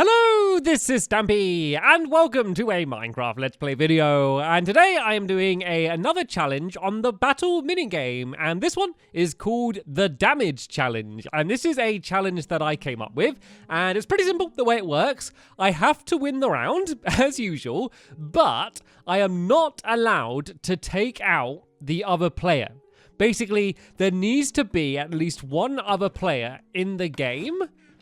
Hello, this is Stampy, and welcome to a Minecraft Let's Play video. And today I am doing another challenge on the battle minigame, and this one is called the Damage Challenge. And this is a challenge that I came up with, and it's pretty simple the way it works. I have to win the round, as usual, but I am not allowed to take out the other player. Basically, there needs to be at least one other player in the game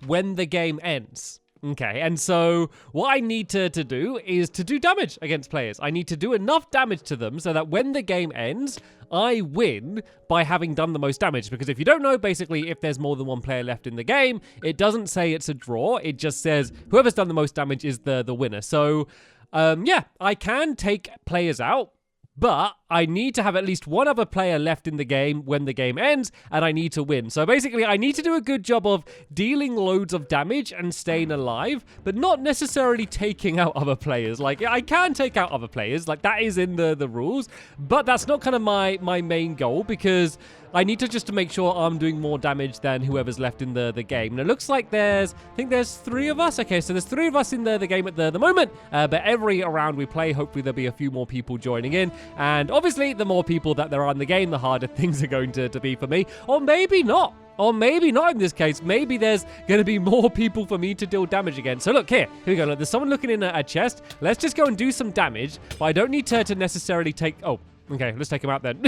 when the game ends. Okay, and so what I need to do is to do damage against players. I need to do enough damage to them so that when the game ends, I win by having done the most damage. Because if you don't know, basically, if there's more than one player left in the game, it doesn't say it's a draw. It just says whoever's done the most damage is the winner. So, yeah, I can take players out, but I need to have at least one other player left in the game when the game ends, and I need to win. So basically, I need to do a good job of dealing loads of damage and staying alive, but not necessarily taking out other players. Like, I can take out other players, like that is in the rules, but that's not kind of my main goal, because I need to make sure I'm doing more damage than whoever's left in the game. And it looks like I think there's 3 of us. Okay, so there's 3 of us in the game at the moment, but every round we play, hopefully there'll be a few more people joining in. And obviously, the more people that there are in the game, the harder things are going to be for me. Or maybe not. Or maybe not in this case. Maybe there's going to be more people for me to deal damage against. So look, here we go. Look, there's someone looking in a chest. Let's just go and do some damage. But I don't need to necessarily take... Oh, okay, let's take him out then.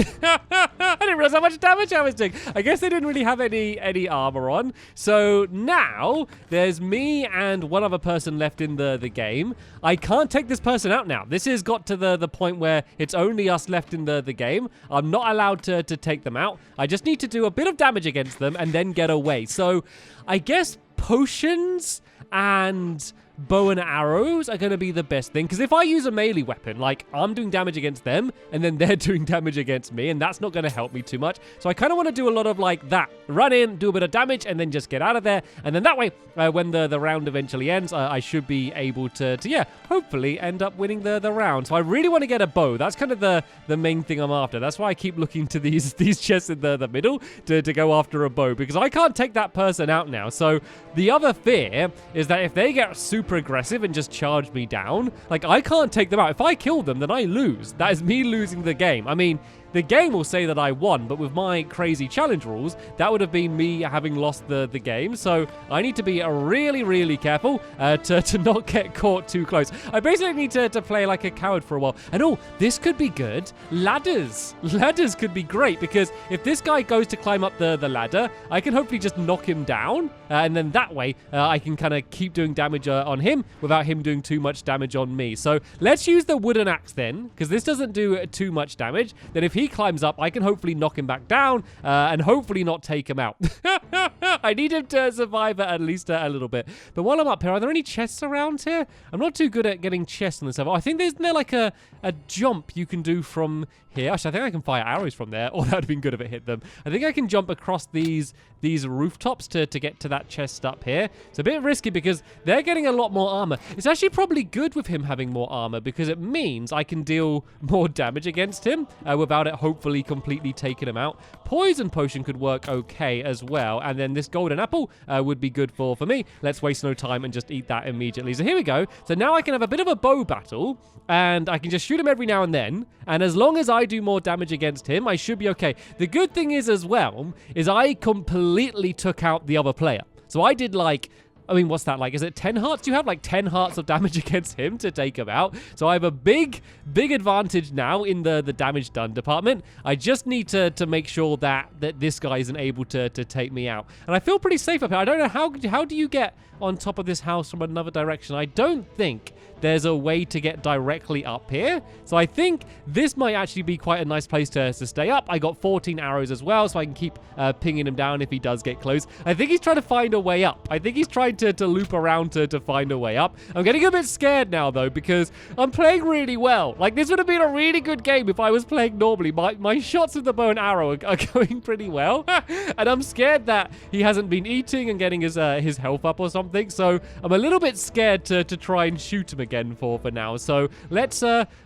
I didn't realize how much damage I was doing. I guess they didn't really have any armor on. So now there's me and one other person left in the game. I can't take this person out now. This has got to the point where it's only us left in the game. I'm not allowed to take them out. I just need to do a bit of damage against them and then get away. So I guess potions and bow and arrows are going to be the best thing, because if I use a melee weapon, like I'm doing damage against them and then they're doing damage against me, and that's not going to help me too much. So I kind of want to do a lot of like that, run in, do a bit of damage, and then just get out of there. And then that way, when the round eventually ends, I should be able to yeah, hopefully end up winning the round. So I really want to get a bow. That's kind of the main thing I'm after. That's why I keep looking to these chests in the middle to go after a bow, because I can't take that person out now. So the other fear is that if they get super aggressive and just charge me down, like I can't take them out. If I kill them, then I lose. That is me losing the game. I mean, the game will say that I won, but with my crazy challenge rules, that would have been me having lost the game. So I need to be really, really careful to not get caught too close. I basically need to play like a coward for a while. And oh, this could be good. Ladders. Ladders could be great, because if this guy goes to climb up the ladder, I can hopefully just knock him down. And then that way, I can kind of keep doing damage on him without him doing too much damage on me. So let's use the wooden axe then, because this doesn't do too much damage. Then if he climbs up, I can hopefully knock him back down and hopefully not take him out. I need him to survive at least a little bit. But while I'm up here, are there any chests around here? I'm not too good at getting chests on this level. I think there's like a jump you can do from here. Actually, I think I can fire arrows from there. Oh, that would have been good if it hit them. I think I can jump across these rooftops to get to that chest up here. It's a bit risky because they're getting a lot more armor. It's actually probably good with him having more armor, because it means I can deal more damage against him without it hopefully completely taking him out. Poison potion could work okay as well. And then this golden apple would be good for me. Let's waste no time and just eat that immediately. So here we go. So now I can have a bit of a bow battle, and I can just shoot him every now and then. And as long as I do more damage against him, I should be okay. The good thing is as well, is I completely took out the other player. So I did like... I mean, what's that like? Is it 10 hearts? Do you have like 10 hearts of damage against him to take him out? So I have a big advantage now in the damage done department. I just need to make sure that this guy isn't able to take me out. And I feel pretty safe up here. I don't know, how do you get on top of this house from another direction? I don't think there's a way to get directly up here. So I think this might actually be quite a nice place to stay up. I got 14 arrows as well, so I can keep pinging him down if he does get close. I think he's trying to find a way up. I think he's trying to loop around to find a way up. I'm getting a bit scared now, though, because I'm playing really well. Like, this would have been a really good game if I was playing normally. My shots with the bow and arrow are going pretty well. And I'm scared that he hasn't been eating and getting his health up or something. So I'm a little bit scared to try and shoot him again for now. So let's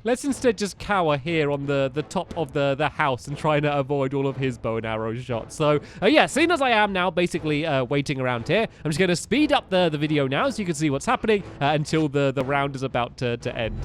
instead just cower here on the top of the house and try to avoid all of his bow and arrow shots. So yeah, seeing as I am now basically waiting around here, I'm just going to speed up up the video now so you can see what's happening until the round is about to end.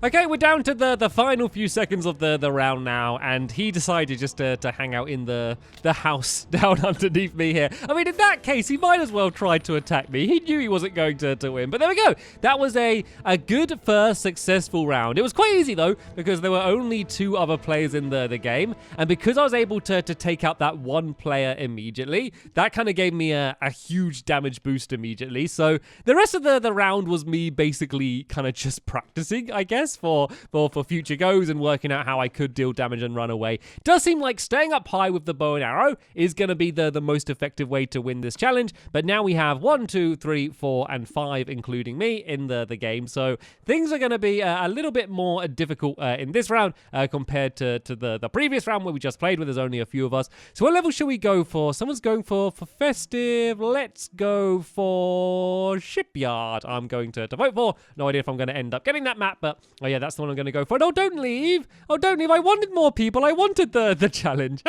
Okay, we're down to the final few seconds of the round now, and he decided just to hang out in the house down underneath me here. I mean, in that case, he might as well try to attack me. He knew he wasn't going to win, but there we go. That was a good first successful round. It was quite easy, though, because there were only 2 other players in the game, and because I was able to take out that one player immediately, that kind of gave me a huge damage boost immediately. So the rest of the round was me basically kind of just practicing, I guess, for future goes and working out how I could deal damage and run away. Does seem like staying up high with the bow and arrow is going to be the most effective way to win this challenge, but now we have 1, 2, 3, 4, and 5, including me, in the game, so things are going to be a little bit more difficult in this round compared to the previous round where we just played, where there's only a few of us. So what level should we go for? Someone's going for festive. Let's go for shipyard. I'm going to vote for. No idea if I'm going to end up getting that map, but oh yeah, that's the one I'm going to go for. Oh, don't leave. Oh, don't leave. I wanted more people. I wanted the challenge.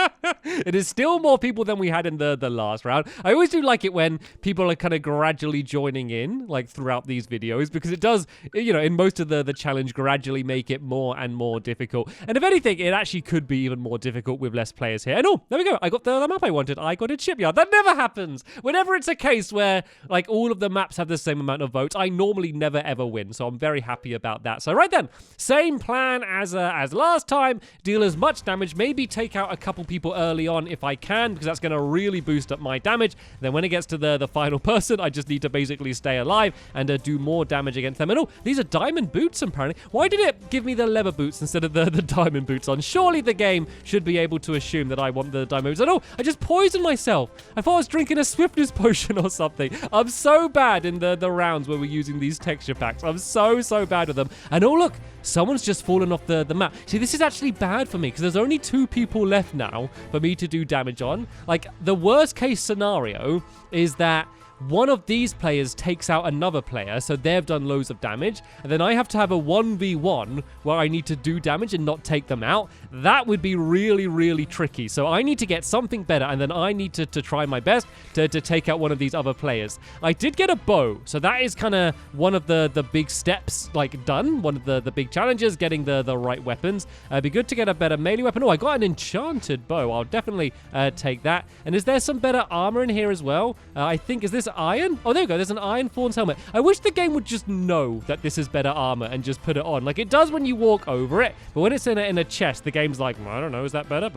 It is still more people than we had in the last round. I always do like it when people are kind of gradually joining in, like throughout these videos, because it does, you know, in most of the challenge, gradually make it more and more difficult. And if anything, it actually could be even more difficult with less players here. And oh, there we go. I got the map I wanted. I got it shipyard. That never happens. Whenever it's a case where like all of the maps have the same amount of votes, I normally never ever win. So I'm very happy about that. So right then, same plan as last time. Deal as much damage. Maybe take out a couple people early on if I can, because that's going to really boost up my damage. Then when it gets to the final person, I just need to basically stay alive and do more damage against them. And oh, these are diamond boots apparently. Why did it give me the leather boots instead of the diamond boots on? Surely the game should be able to assume that I want the diamond boots. And oh, I just poisoned myself. I thought I was drinking a swiftness potion or something. I'm so bad in the rounds where we're using these texture packs. I'm so bad with them. And oh look, someone's just fallen off the map. See, this is actually bad for me because there's only 2 people left now for me to do damage on. Like, the worst case scenario is that one of these players takes out another player, so they've done loads of damage, and then I have to have a 1v1 where I need to do damage and not take them out. That would be really tricky. So I need to get something better, and then I need to try my best to take out one of these other players. I did get a bow, so that is kind of one of the big steps, like, done. One of the big challenges, getting the right weapons. It'd be good to get a better melee weapon. Oh, I got an enchanted bow. I'll definitely take that. And is there some better armor in here as well? I think, is this iron? Oh, there we go. There's an iron Fawn's helmet. I wish the game would just know that this is better armor and just put it on. Like it does when you walk over it, but when it's in a chest, the game's like, I don't know, is that better?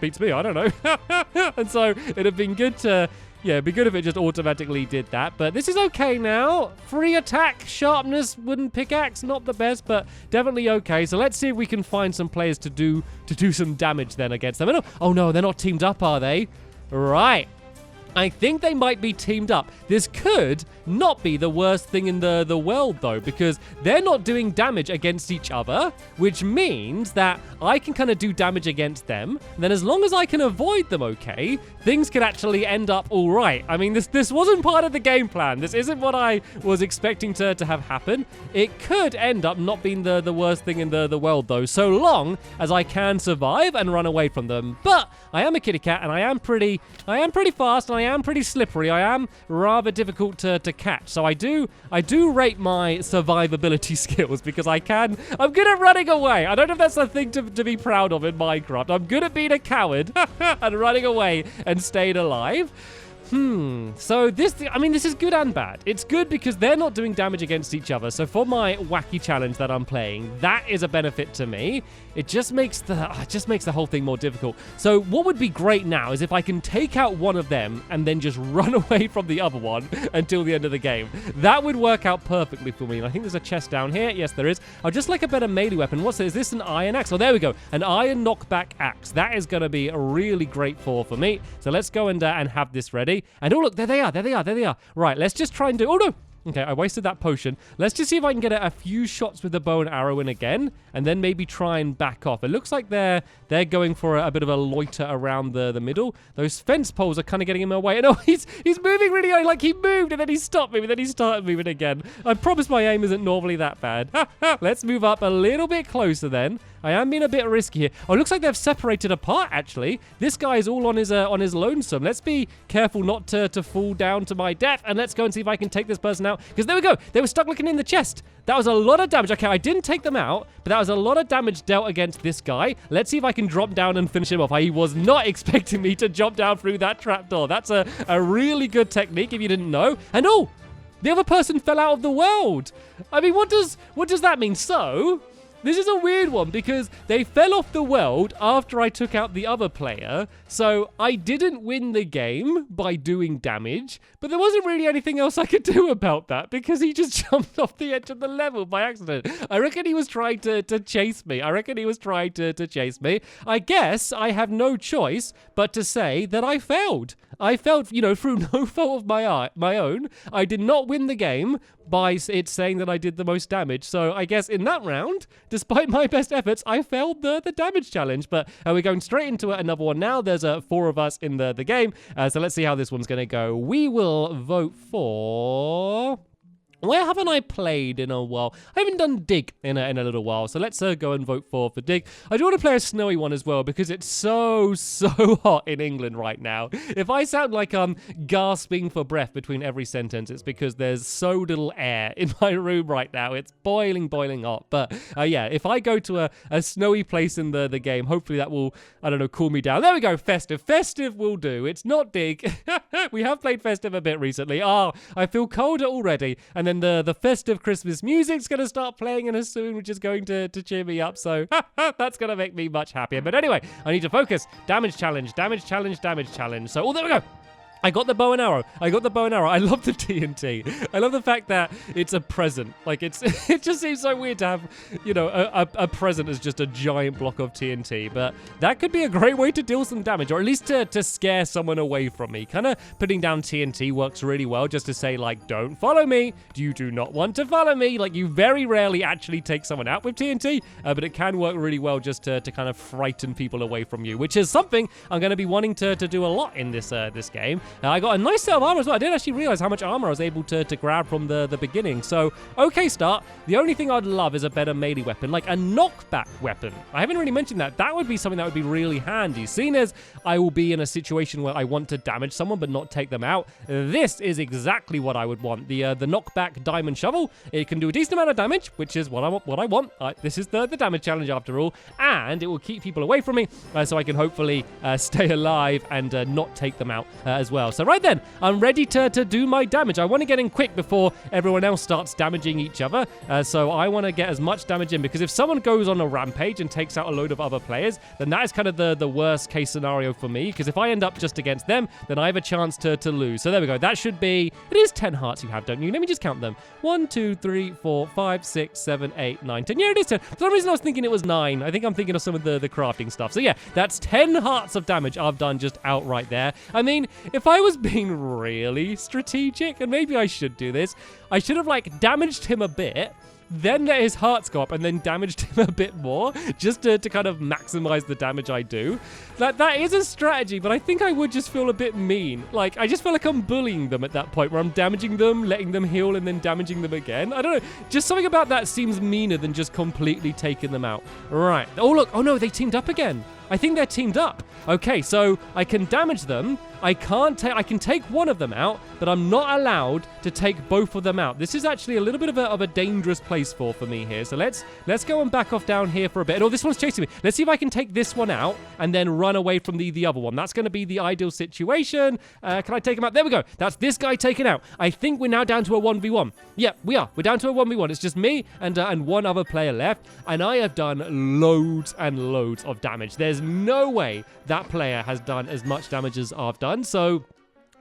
Beats me, I don't know. And so it'd have been good to, yeah, it'd be good if it just automatically did that. But this is okay now. Free attack, sharpness, wooden pickaxe, not the best, but definitely okay. So let's see if we can find some players to do some damage then against them. Oh no, they're not teamed up, are they? Right. I think they might be teamed up. This could not be the worst thing in the world, though, because they're not doing damage against each other, which means that I can kind of do damage against them. And then as long as I can avoid them, okay, things could actually end up all right. I mean, this wasn't part of the game plan. This isn't what I was expecting to have happen. It could end up not being the worst thing in the world, though, so long as I can survive and run away from them. But I am a kitty cat, and I am pretty fast, and I am pretty slippery. I am rather difficult to catch. So I do rate my survivability skills because I'm good at running away. I don't know if that's a thing to be proud of in Minecraft. I'm good at being a coward and running away and staying alive. So this is good and bad. It's good because they're not doing damage against each other. So for my wacky challenge that I'm playing, that is a benefit to me. It just makes the whole thing more difficult. So what would be great now is if I can take out one of them and then just run away from the other one until the end of the game. That would work out perfectly for me. And I think there's a chest down here. Yes, there is. I'd just like a better melee weapon. What's this? Is this an iron axe? Oh, there we go. An iron knockback axe. That is going to be really great for me. So let's go and have this ready. And oh, look, there they are. Right, let's just try and do... Oh, no. Okay, I wasted that potion. Let's just see if I can get a few shots with the bow and arrow in again, and then maybe try and back off. It looks like they're going for a bit of a loiter around the middle. Those fence poles are kind of getting in my way. And oh, he's moving really high. Like, he moved, and then he stopped moving, and then he started moving again. I promise my aim isn't normally that bad. Let's move up a little bit closer then. I am being a bit risky here. Oh, it looks like they've separated apart, actually. This guy is all on his lonesome. Let's be careful not to fall down to my death, and let's go and see if I can take this person out. Because there we go. They were stuck looking in the chest. That was a lot of damage. Okay, I didn't take them out, but that was a lot of damage dealt against this guy. Let's see if I can drop down and finish him off. I was not expecting me to jump down through that trapdoor. That's a really good technique if you didn't know. And oh, the other person fell out of the world. I mean, what does that mean? So, this is a weird one because they fell off the world after I took out the other player. So I didn't win the game by doing damage, but there wasn't really anything else I could do about that because he just jumped off the edge of the level by accident. I reckon he was trying to chase me. I guess I have no choice but to say that I failed. I failed, through no fault of my own. I did not win the game by it saying that I did the most damage. So I guess in that round, despite my best efforts, I failed the damage challenge. But we're going straight into another one now. There's 4 of us in the game. So let's see how this one's going to go. We will vote for... Where haven't I played in a while? I haven't done Dig in a little while, so let's go and vote for Dig. I do want to play a snowy one as well because it's so hot in England right now. If I sound like I'm gasping for breath between every sentence, it's because there's so little air in my room right now. It's boiling hot. But yeah, if I go to a snowy place in the game, hopefully that will, I don't know, cool me down. There we go, Festive. Festive will do. It's not Dig. We have played Festive a bit recently. Oh, I feel colder already. And then the festive Christmas music's going to start playing in a soon, which is going to cheer me up. So that's going to make me much happier. But anyway, I need to focus. Damage challenge. So, oh, there we go. I got the bow and arrow. I love the TNT. I love the fact that it's a present. Like, it just seems so weird to have, a present as just a giant block of TNT. But that could be a great way to deal some damage, or at least to scare someone away from me. Kind of putting down TNT works really well, just to say, like, don't follow me. You do not want to follow me. Like, you very rarely actually take someone out with TNT, but it can work really well just to kind of frighten people away from you, which is something I'm going to be wanting to do a lot in this game. I got a nice set of armor as well. I didn't actually realize how much armor I was able to grab from the beginning. So, okay start. The only thing I'd love is a better melee weapon, like a knockback weapon. I haven't really mentioned that. That would be something that would be really handy. Seeing as I will be in a situation where I want to damage someone but not take them out, this is exactly what I would want. The knockback diamond shovel. It can do a decent amount of damage, which is what I want. This is the damage challenge after all, and it will keep people away from me, so I can hopefully stay alive and not take them out as well. So right then, I'm ready to do my damage. I want to get in quick before everyone else starts damaging each other. So I want to get as much damage in, because if someone goes on a rampage and takes out a load of other players, then that is kind of the worst case scenario for me, because if I end up just against them, then I have a chance to lose. So there we go. That should be... It is 10 hearts you have, don't you? Let me just count them. 1, 2, 3, 4, 5, 6, 7, 8, 9, 10. Yeah, it is 10. For some reason, I was thinking it was 9. I think I'm thinking of some of the crafting stuff. So yeah, that's 10 hearts of damage I've done just outright there. I mean, if I was being really strategic, and maybe I should do this, I should have, like, damaged him a bit, then let his hearts go up, and then damaged him a bit more, just to kind of maximize the damage I do. That is a strategy, but I think I would just feel a bit mean. Like, I just feel like I'm bullying them at that point, where I'm damaging them, letting them heal, and then damaging them again. I don't know. Just something about that seems meaner than just completely taking them out. Right. Oh, look. Oh, no, they teamed up again. I think they're teamed up. Okay, so I can damage them. I can take one of them out, but I'm not allowed to take both of them out. This is actually a little bit of a dangerous place for me here. So let's go and back off down here for a bit. Oh, this one's chasing me. Let's see if I can take this one out and then run away from the other one. That's going to be the ideal situation. Can I take him out? There we go. That's this guy taken out. I think we're now down to a 1v1. Yeah, we are. We're down to a 1v1. It's just me and one other player left, and I have done loads and loads of damage. There's no way that player has done as much damage as I've done. So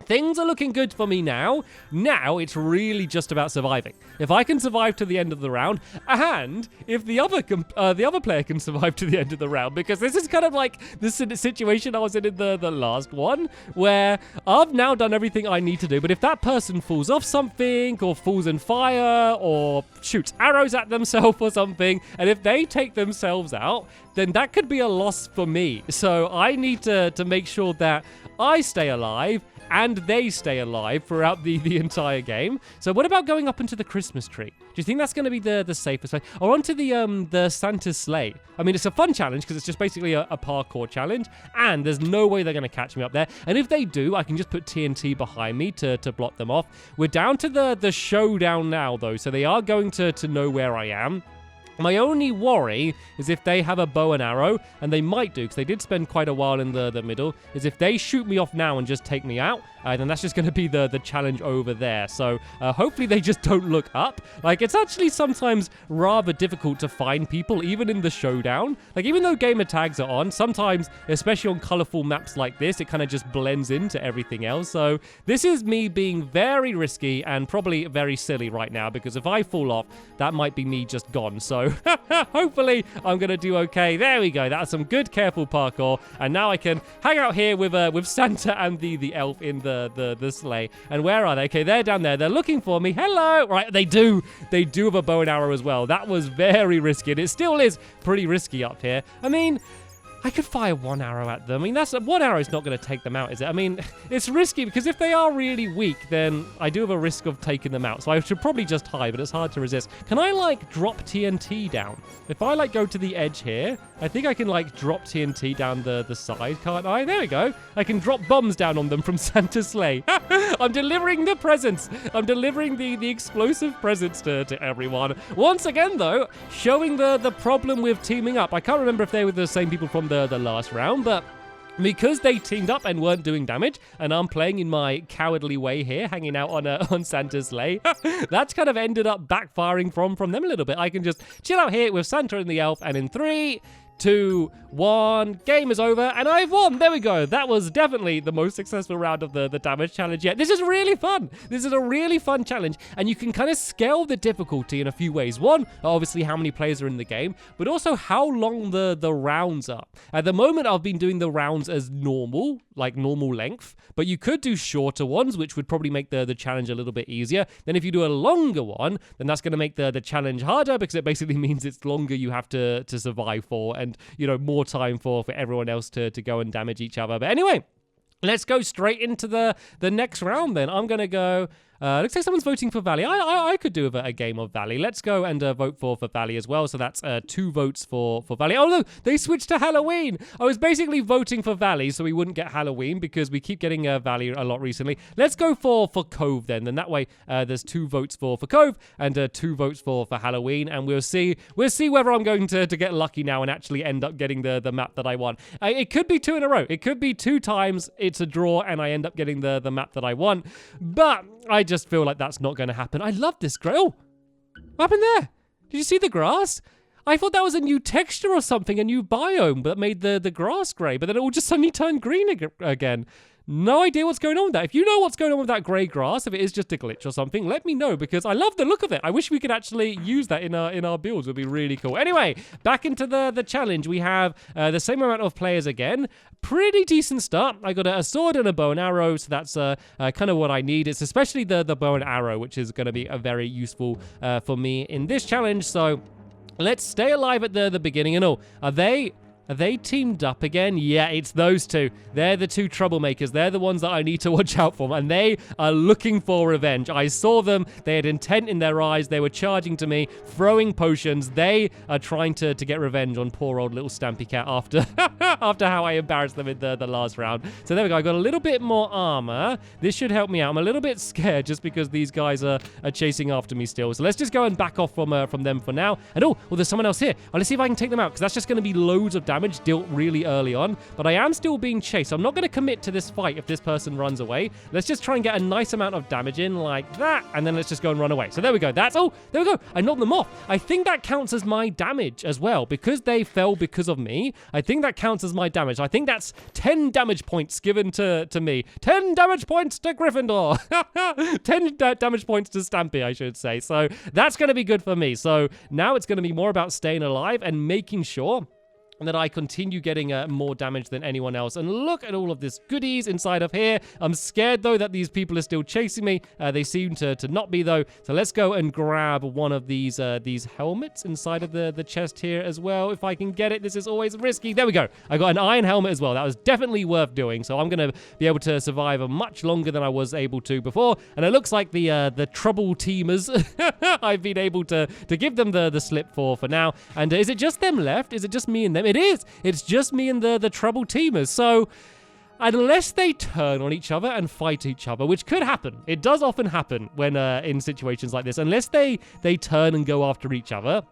Things are looking good for me now. Now it's really just about surviving. If I can survive to the end of the round, and if the other player can survive to the end of the round, because this is kind of like the situation I was in the last one, where I've now done everything I need to do, but if that person falls off something, or falls in fire, or shoots arrows at themselves or something, and if they take themselves out, then that could be a loss for me. So I need to make sure that I stay alive, and they stay alive throughout the entire game. So what about going up into the Christmas tree? Do you think that's going to be the safest way? Or onto the Santa's sleigh? I mean, it's a fun challenge because it's just basically a parkour challenge, and there's no way they're going to catch me up there. And if they do, I can just put TNT behind me to block them off. We're down to the showdown now, though, so they are going to know where I am. My only worry is if they have a bow and arrow, and they might do, because they did spend quite a while in the middle, is if they shoot me off now and just take me out, then that's just going to be the challenge over there. So hopefully they just don't look up. Like, it's actually sometimes rather difficult to find people, even in the showdown. Like, even though gamer tags are on, sometimes, especially on colorful maps like this, it kind of just blends into everything else. So this is me being very risky and probably very silly right now, because if I fall off, that might be me just gone. So hopefully I'm going to do okay. There we go. That's some good, careful parkour. And now I can hang out here with Santa and the elf in the sleigh. And where are they? Okay, they're down there. They're looking for me. Hello. Right, they do have a bow and arrow as well. That was very risky, and it still is pretty risky up here. I mean, I could fire one arrow at them. I mean, that's one arrow is not going to take them out, is it? I mean, it's risky because if they are really weak, then I do have a risk of taking them out. So I should probably just hide, but it's hard to resist. Can I, like, drop TNT down? If I, like, go to the edge here, I think I can, like, drop TNT down the side, can't I? There we go. I can drop bombs down on them from Santa's sleigh. I'm delivering the presents. I'm delivering the explosive presents to everyone. Once again, though, showing the problem with teaming up. I can't remember if they were the same people from the last round, but because they teamed up and weren't doing damage, and I'm playing in my cowardly way here, hanging out on Santa's sleigh, that's kind of ended up backfiring from them a little bit. I can just chill out here with Santa and the elf, and in 3, 2, 1, game is over, and I've won. There we go. That was definitely the most successful round of the damage challenge yet. This is really fun. This is a really fun challenge, and you can kind of scale the difficulty in a few ways. One, obviously how many players are in the game, but also how long the rounds are. At the moment, I've been doing the rounds as normal, like normal length, but you could do shorter ones, which would probably make the challenge a little bit easier. Then if you do a longer one, then that's going to make the challenge harder, because it basically means it's longer you have to survive for, and, you know, more time for everyone else to go and damage each other. But anyway, let's go straight into the next round then. I'm going to go... looks like someone's voting for Valley. I could do a game of Valley. Let's go and vote for Valley as well. So that's 2 votes for Valley. Oh, no, they switched to Halloween. I was basically voting for Valley so we wouldn't get Halloween, because we keep getting Valley a lot recently. Let's go for Cove then. Then that way there's 2 votes for Cove and 2 votes for Halloween. And we'll see whether I'm going to get lucky now and actually end up getting the map that I want. It could be 2 in a row. It could be 2 times it's a draw and I end up getting the map that I want. But I just feel like that's not going to happen. I love this grey. Oh, what happened there? Did you see the grass? I thought that was a new texture or something, a new biome that made the grass grey, but then it all just suddenly turned green again. No idea what's going on with that. If you know what's going on with that grey grass, if it is just a glitch or something, let me know, because I love the look of it. I wish we could actually use that in our builds. It would be really cool. Anyway, back into the challenge. We have the same amount of players again. Pretty decent start. I got a sword and a bow and arrow, so that's kind of what I need. It's especially the bow and arrow, which is going to be very useful for me in this challenge. So let's stay alive at the beginning. And are they teamed up again? Yeah, it's those 2. They're the 2 troublemakers. They're the ones that I need to watch out for, and they are looking for revenge. I saw them. They had intent in their eyes. They were charging to me, throwing potions. They are trying to get revenge on poor old little Stampy Cat after after how I embarrassed them in the last round. So there we go. I got a little bit more armor. This should help me out. I'm a little bit scared just because these guys are chasing after me still. So let's just go and back off from them for now. And oh, there's someone else here. Let's see if I can take them out, because that's just going to be loads of damage damage dealt really early on, but I am still being chased. So I'm not going to commit to this fight if this person runs away. Let's just try and get a nice amount of damage in like that, and then let's just go and run away. So there we go. Oh, there we go. I knocked them off. I think that counts as my damage as well, because they fell because of me. I think that counts as my damage. I think that's 10 damage points given to me. 10 damage points to Gryffindor. 10 damage points to Stampy, I should say. So that's going to be good for me. So now it's going to be more about staying alive and making sure that I continue getting more damage than anyone else. And look at all of this goodies inside of here. I'm scared, though, that these people are still chasing me. They seem to not be, though. So let's go and grab one of these helmets inside of the chest here as well. If I can get it, this is always risky. There we go. I got an iron helmet as well. That was definitely worth doing. So I'm going to be able to survive much longer than I was able to before. And it looks like the trouble teamers, I've been able to give them the slip for now. And is it just them left? Is it just me and them? It is. It's just me and the trouble teamers. So unless they turn on each other and fight each other, which could happen. It does often happen when in situations like this. Unless they turn and go after each other,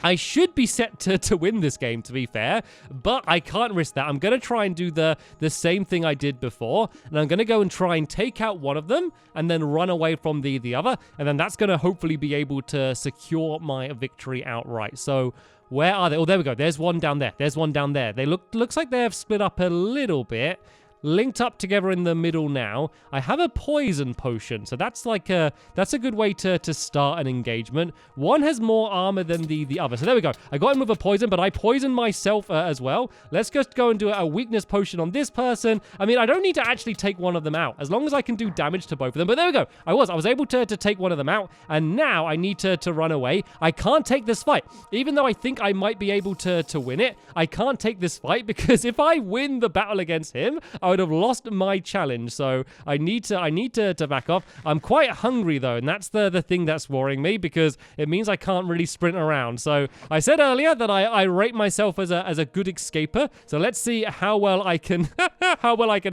I should be set to win this game, to be fair, but I can't risk that. I'm going to try and do the same thing I did before, and I'm going to go and try and take out one of them and then run away from the other, and then that's going to hopefully be able to secure my victory outright. So where are they? Oh, there we go. There's one down there. There's one down there. They looks like they have split up a little bit. Linked up together in the middle now. I have a poison potion, so that's like that's a good way to start an engagement. One has more armor than the other, so there we go. I got him with a poison, but I poisoned myself as well. Let's just go and do a weakness potion on this person. I mean, I don't need to actually take one of them out, as long as I can do damage to both of them. But there we go. I was able to take one of them out, and now I need to run away. I can't take this fight, even though I think I might be able to win it. I can't take this fight because if I win the battle against him, I would have lost my challenge. So I need to back off. I'm quite hungry though, and that's the thing that's worrying me, because it means I can't really sprint around. So I said earlier that I rate myself as a good escaper. So let's see how well I can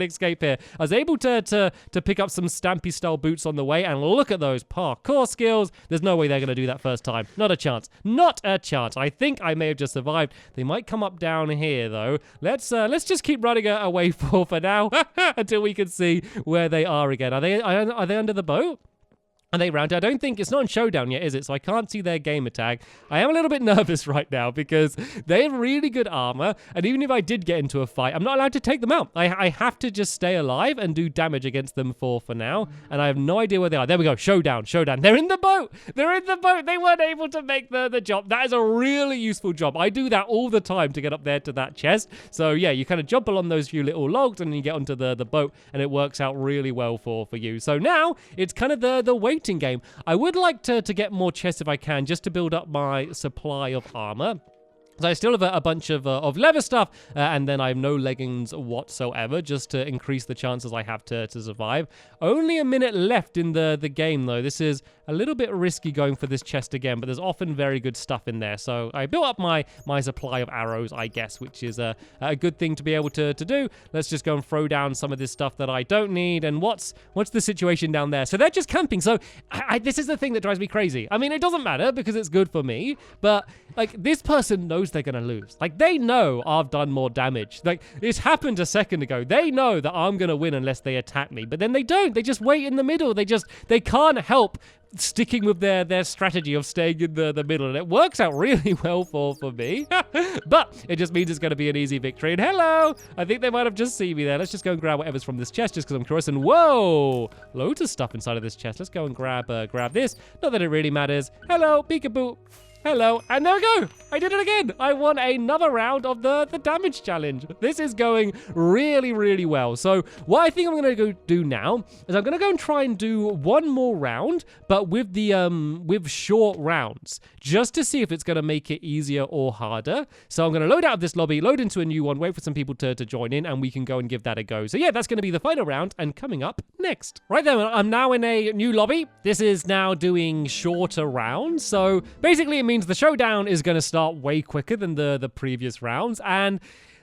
escape here. I was able to pick up some Stampy style boots on the way, and look at those parkour skills. There's no way they're going to do that first time. Not a chance. Not a chance. I think I may have just survived. They might come up down here though. Let's just keep running away for now. Until we can see where they are again. Are they under the boat? Are they round? I don't think it's not in Showdown yet, is it? So I can't see their gamer tag. I am a little bit nervous right now because they have really good armor. And even if I did get into a fight, I'm not allowed to take them out. I have to just stay alive and do damage against them for now. And I have no idea where they are. There we go. Showdown. They're in the boat. They're in the boat. They weren't able to make the jump. That is a really useful job. I do that all the time to get up there to that chest. So yeah, you kind of jump along those few little logs and then you get onto the boat, and it works out really well for you. So now it's kind of the waiting game. I would like to get more chests if I can, just to build up my supply of armor. So I still have a bunch of leather stuff, and then I have no leggings whatsoever, just to increase the chances I have to survive. Only a minute left in the game, though. This is a little bit risky going for this chest again, but there's often very good stuff in there. So I built up my supply of arrows, I guess, which is a good thing to be able to do. Let's just go and throw down some of this stuff that I don't need. And what's the situation down there? So they're just camping. So this is the thing that drives me crazy. I mean, it doesn't matter because it's good for me, but like, this person knows they're gonna lose. Like, they know I've done more damage. Like, this happened a second ago. They know that I'm gonna win unless they attack me, but then they don't. They just wait in the middle. They can't help sticking with their strategy of staying in the middle, and it works out really well for me. But it just means it's going to be an easy victory. And hello, I think they might have just seen me there. Let's just go and grab whatever's from this chest, just because I'm curious. And whoa, loads of stuff inside of this chest. Let's go and grab this. Not that it really matters. Hello, peekaboo. Hello, and there we go. I did it again. I won another round of the damage challenge. This is going really, really well. So what I think I'm going to go do now is I'm going to go and try and do one more round, but with the with short rounds, just to see if it's going to make it easier or harder. So I'm going to load out of this lobby, load into a new one, wait for some people to join in, and we can go and give that a go. So yeah, that's going to be the final round, and coming up next. Right then, I'm now in a new lobby. This is now doing shorter rounds. So basically it means the showdown is going to start way quicker than the previous rounds, and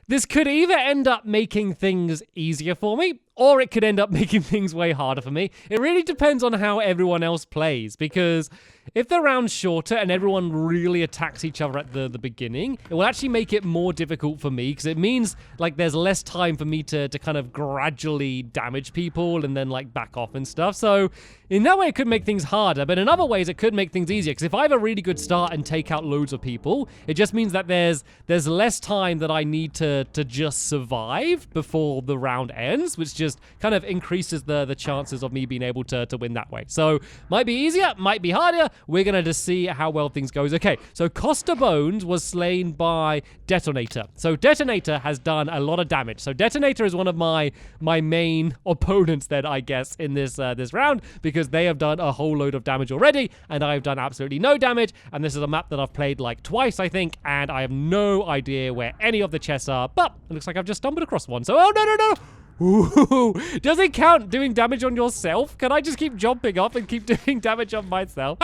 this could either end up making things easier for me, or it could end up making things way harder for me. It really depends on how everyone else plays, because if the round's shorter and everyone really attacks each other at the beginning, it will actually make it more difficult for me, because it means like there's less time for me to kind of gradually damage people and then like back off and stuff. So in that way, it could make things harder, but in other ways, it could make things easier, because if I have a really good start and take out loads of people, it just means that there's less time that I need to just survive before the round ends, which just kind of increases the chances of me being able to win that way. So might be easier, might be harder. We're going to just see how well things goes. Okay, so Costa Bones was slain by Detonator. So Detonator has done a lot of damage. So Detonator is one of my main opponents then, I guess, in this round, because they have done a whole load of damage already, and I've done absolutely no damage. And this is a map that I've played like twice, I think, and I have no idea where any of the chests are, but it looks like I've just stumbled across one. So, oh, no. Ooh, does it count doing damage on yourself? Can I just keep jumping up and keep doing damage on myself?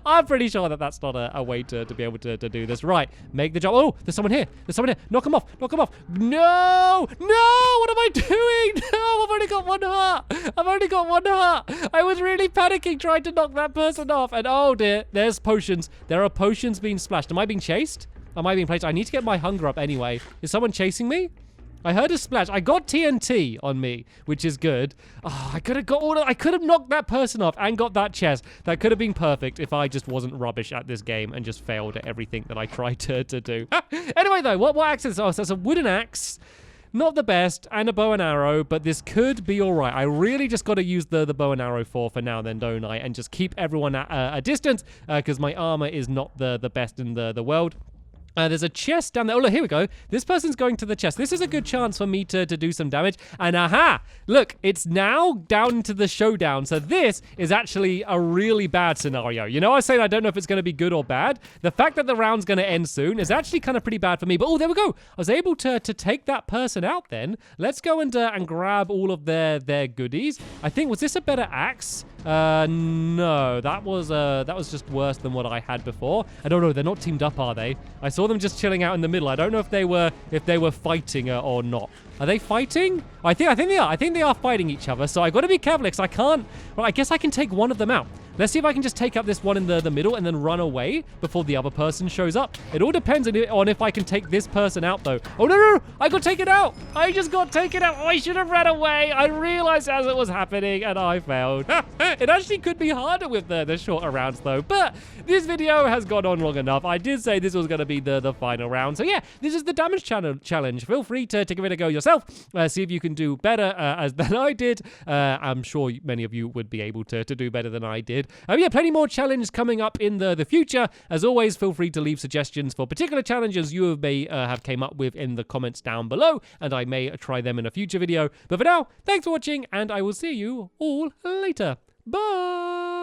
I'm pretty sure that that's not a way to be able to do this. Right, make the jump. Oh, there's someone here. Knock him off. No, what am I doing? No, I've only got one heart. I was really panicking trying to knock that person off. And oh dear, there's potions. There are potions being splashed. Am I being chased? Am I being played? I need to get my hunger up anyway. Is someone chasing me? I heard a splash. I got TNT on me, which is good. Oh, I could have knocked that person off and got that chest. That could have been perfect if I just wasn't rubbish at this game and just failed at everything that I tried to do. Anyway, though, what axe is this? Oh, so it's a wooden axe. Not the best, and a bow and arrow, but this could be all right. I really just got to use the bow and arrow for now then, don't I? And just keep everyone at a distance, because my armor is not the best in the world. There's a chest down there. Oh, look, here we go. This person's going to the chest. This is a good chance for me to do some damage. And aha! Look, it's now down to the showdown. So this is actually a really bad scenario. You know, I was saying I don't know if it's going to be good or bad. The fact that the round's going to end soon is actually kind of pretty bad for me. But oh, there we go. I was able to take that person out then. Let's go and grab all of their goodies. I think, was this a better axe? No, that was just worse than what I had before. I don't know. They're not teamed up, are they? I saw them just chilling out in the middle. I don't know if they were fighting or not. Are they fighting? I think they are. I think they are fighting each other. So I got to be careful because I can't. Well, I guess I can take one of them out. Let's see if I can just take up this one in the middle and then run away before the other person shows up. It all depends on if I can take this person out, though. Oh, no. I got taken out. I just got taken out. Oh, I should have ran away. I realized as it was happening and I failed. It actually could be harder with the shorter rounds, though. But this video has gone on long enough. I did say this was going to be the final round. So, yeah, this is the damage challenge. Feel free to give it a go yourself. See if you can do better than I did. I'm sure many of you would be able to do better than I did. Yeah, plenty more challenges coming up in the future. As always, feel free to leave suggestions for particular challenges you may have came up with in the comments down below, and I may try them in a future video. But for now, thanks for watching, and I will see you all later. Bye!